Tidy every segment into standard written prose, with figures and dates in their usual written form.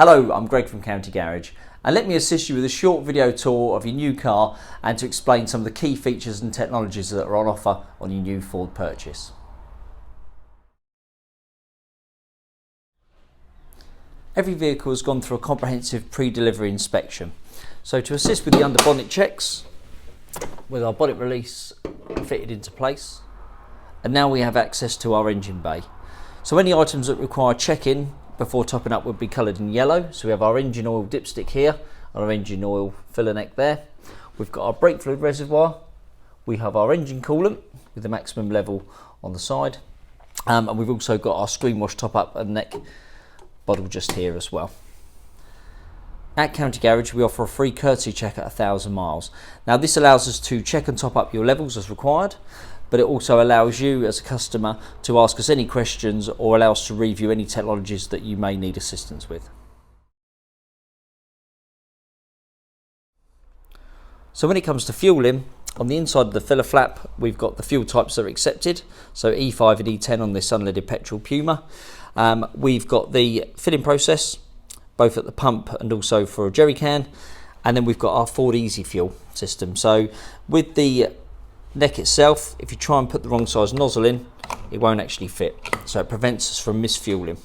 Hello, I'm Greg from County Garage, and let me assist you with a short video tour of your new car and to explain some of the key features and technologies that are on offer on your new Ford purchase. Every vehicle has gone through a comprehensive pre-delivery inspection. So to assist with the under bonnet checks, with our bonnet release fitted into place, and now we have access to our engine bay. So any items that require check-in before topping up would be coloured in yellow. So we have our engine oil dipstick here, our engine oil filler neck there. We've got our brake fluid reservoir. We have our engine coolant with the maximum level on the side. And we've also got our screen wash top up and neck bottle just here as well. At County Garage, we offer a free courtesy check at 1,000 miles. Now this allows us to check and top up your levels as required, but it also allows you as a customer to ask us any questions or allow us to review any technologies that you may need assistance with. So when it comes to fueling, on the inside of the filler flap, we've got the fuel types that are accepted. So E5 and E10 on this unleaded petrol Puma. We've got the filling process, both at the pump and also for a jerry can. And then we've got our Ford Easy Fuel system. So with the neck itself, if you try and put the wrong size nozzle in, it won't actually fit. So it prevents us from misfueling.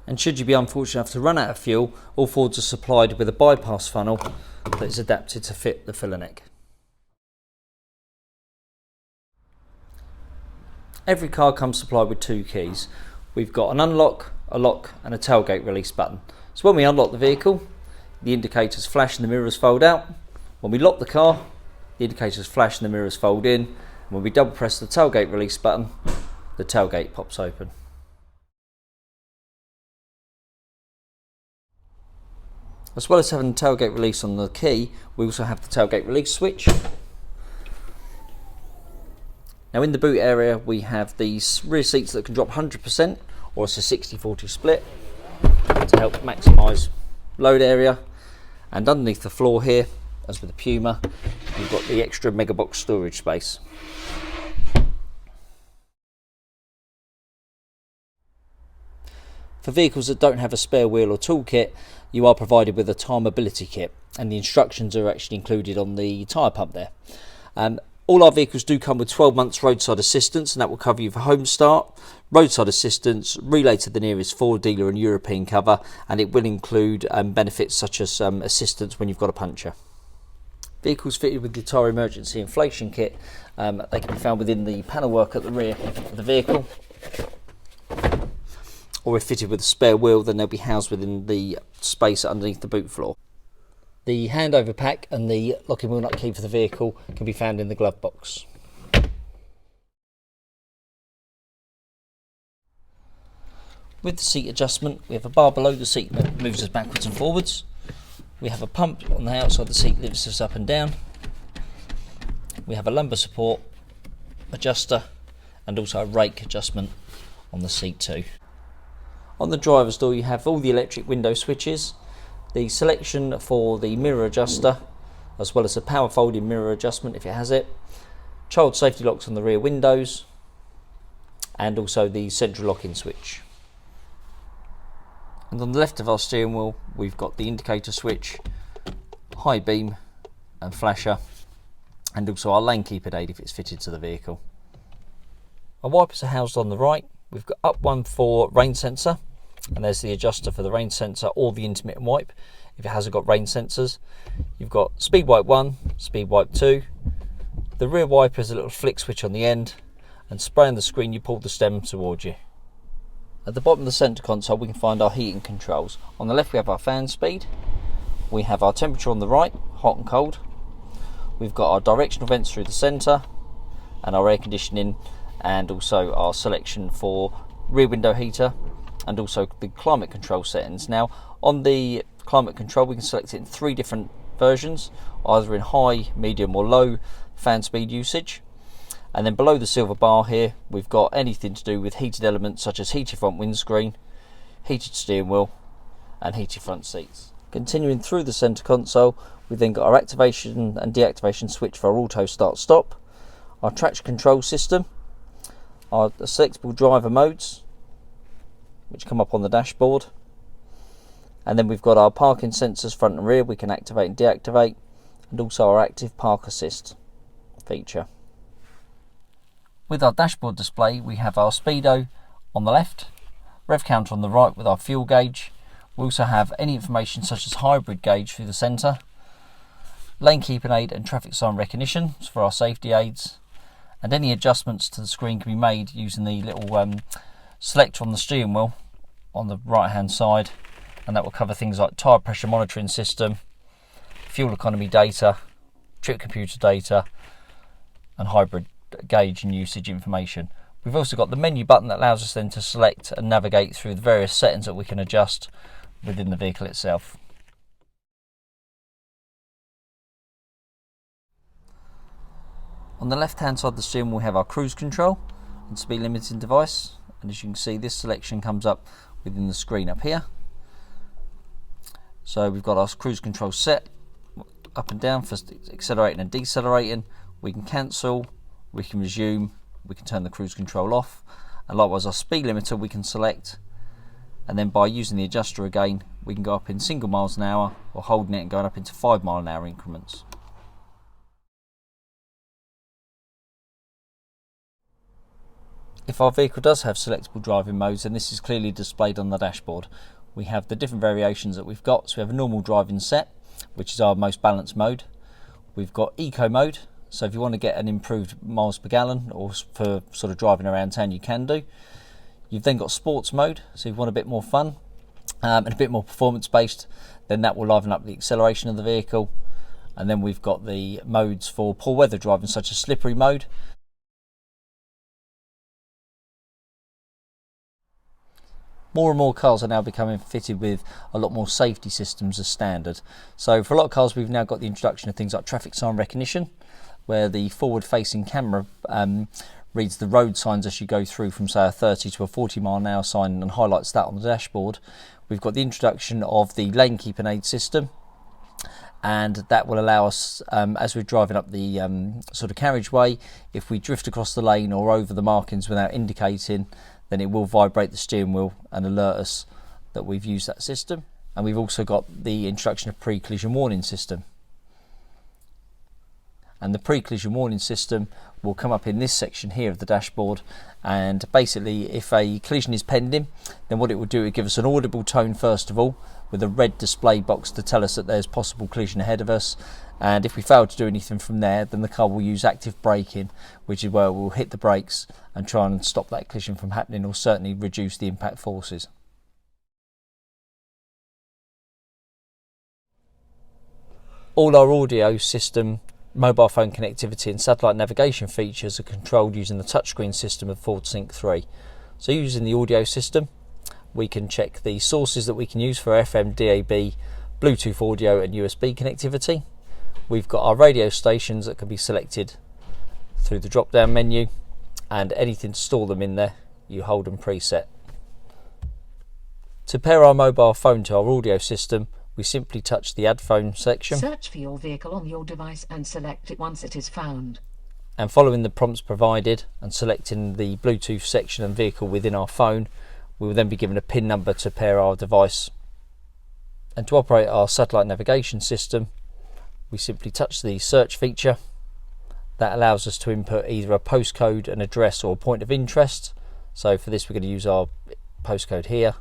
And should you be unfortunate enough to run out of fuel, all Fords are supplied with a bypass funnel that is adapted to fit the filler neck. Every car comes supplied with two keys. We've got an unlock, a lock and a tailgate release button. So when we unlock the vehicle, the indicators flash and the mirrors fold out. When we lock the car, the indicators flash and the mirrors fold in. And when we double press the tailgate release button, the tailgate pops open. As well as having the tailgate release on the key, we also have the tailgate release switch. Now in the boot area, we have these rear seats that can drop 100%, or it's a 60-40 split to help maximise load area. And underneath the floor here, as with the Puma, you've got the extra mega box storage space. For vehicles that don't have a spare wheel or toolkit, you are provided with a tyre mobility kit, and the instructions are actually included on the tyre pump there. All our vehicles do come with 12 months roadside assistance, and that will cover you for home start, roadside assistance, relay to the nearest Ford dealer and European cover, and it will include benefits such as assistance when you've got a puncture. Vehicles fitted with the tyre emergency inflation kit, they can be found within the panel work at the rear of the vehicle, or if fitted with a spare wheel, then they'll be housed within the space underneath the boot floor. The handover pack and the locking wheel nut key for the vehicle can be found in the glove box. With the seat adjustment, we have a bar below the seat that moves us backwards and forwards. We have a pump on the outside of the seat that lifts us up and down. We have a lumbar support adjuster and also a rake adjustment on the seat too. On the driver's door, you have all the electric window switches, the selection for the mirror adjuster, as well as a power folding mirror adjustment if it has it, child safety locks on the rear windows, and also the central locking switch. And on the left of our steering wheel, we've got the indicator switch, high beam and flasher, and also our lane keeper aid if it's fitted to the vehicle. Our wipers are housed on the right. We've got up one for rain sensor, and there's the adjuster for the rain sensor or the intermittent wipe if it hasn't got rain sensors. You've got speed wipe 1, speed wipe 2. The rear wiper is a little flick switch on the end, and spraying the screen you pull the stem towards you. At the bottom of the centre console we can find our heating controls. On the left we have our fan speed, we have our temperature on the right, hot and cold. We've got our directional vents through the centre and our air conditioning, and also our selection for rear window heater and also the climate control settings. Now on the climate control we can select it in 3 different versions, either in high, medium or low fan speed usage. And then below the silver bar here we've got anything to do with heated elements such as heated front windscreen, heated steering wheel and heated front seats. Continuing through the centre console, we've then got our activation and deactivation switch for our auto start stop, our traction control system, our selectable driver modes, which come up on the dashboard. And then we've got our parking sensors front and rear we can activate and deactivate, and also our active park assist feature. With our dashboard display, we have our speedo on the left, rev counter on the right with our fuel gauge. We also have any information such as hybrid gauge through the centre, lane keeping aid and traffic sign recognition for our safety aids, and any adjustments to the screen can be made using the little selector on the steering wheel on the right hand side, and that will cover things like tyre pressure monitoring system, fuel economy data, trip computer data, and hybrid gauge and usage information. We've also got the menu button that allows us then to select and navigate through the various settings that we can adjust within the vehicle itself. On the left hand side of the steering wheel we have our cruise control and speed limiting device, and as you can see this selection comes up within the screen up here. So we've got our cruise control set up and down for accelerating and decelerating. We can cancel, we can resume, we can turn the cruise control off, and likewise our speed limiter we can select, and then by using the adjuster again we can go up in single miles an hour or holding it and going up into 5 mile an hour increments. If our vehicle does have selectable driving modes, then this is clearly displayed on the dashboard. We have the different variations that we've got. So we have a normal driving set, which is our most balanced mode. We've got eco mode, so if you want to get an improved miles per gallon or for sort of driving around town, you can do. You've then got sports mode, so if you want a bit more fun and a bit more performance based, then that will liven up the acceleration of the vehicle. And then we've got the modes for poor weather driving, such as slippery mode. More and more cars are now becoming fitted with a lot more safety systems as standard. So for a lot of cars we've now got the introduction of things like traffic sign recognition, where the forward facing camera reads the road signs as you go through from say a 30 to a 40 mile an hour sign and highlights that on the dashboard. We've got the introduction of the lane keeping aid system, and that will allow us as we're driving up the sort of carriageway, if we drift across the lane or over the markings without indicating, then it will vibrate the steering wheel and alert us that we've used that system. And we've also got the introduction of pre-collision warning system. And the pre-collision warning system will come up in this section here of the dashboard, and basically if a collision is pending, then what it will do is give us an audible tone first of all, with a red display box to tell us that there's possible collision ahead of us. And if we fail to do anything from there, then the car will use active braking, which is where we'll hit the brakes and try and stop that collision from happening, or certainly reduce the impact forces. All our audio system, mobile phone connectivity and satellite navigation features are controlled using the touchscreen system of Ford Sync 3. So using the audio system, we can check the sources that we can use for FM, DAB, Bluetooth audio and USB connectivity. We've got our radio stations that can be selected through the drop down menu, and anything to store them in there you hold and preset. To pair our mobile phone to our audio system, we simply touch the add phone section. Search for your vehicle on your device and select it once it is found. And following the prompts provided and selecting the Bluetooth section and vehicle within our phone, we will then be given a PIN number to pair our device. And to operate our satellite navigation system, we simply touch the search feature. That allows us to input either a postcode, an address or a point of interest. So for this we're going to use our postcode here,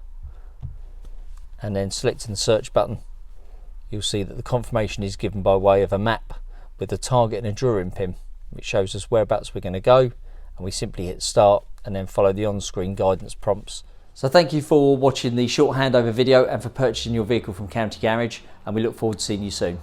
and then selecting the search button, you'll see that the confirmation is given by way of a map with a target and a drawing pin, which shows us whereabouts we're going to go, and we simply hit start and then follow the on-screen guidance prompts. So thank you for watching the short handover video and for purchasing your vehicle from County Garage, and we look forward to seeing you soon.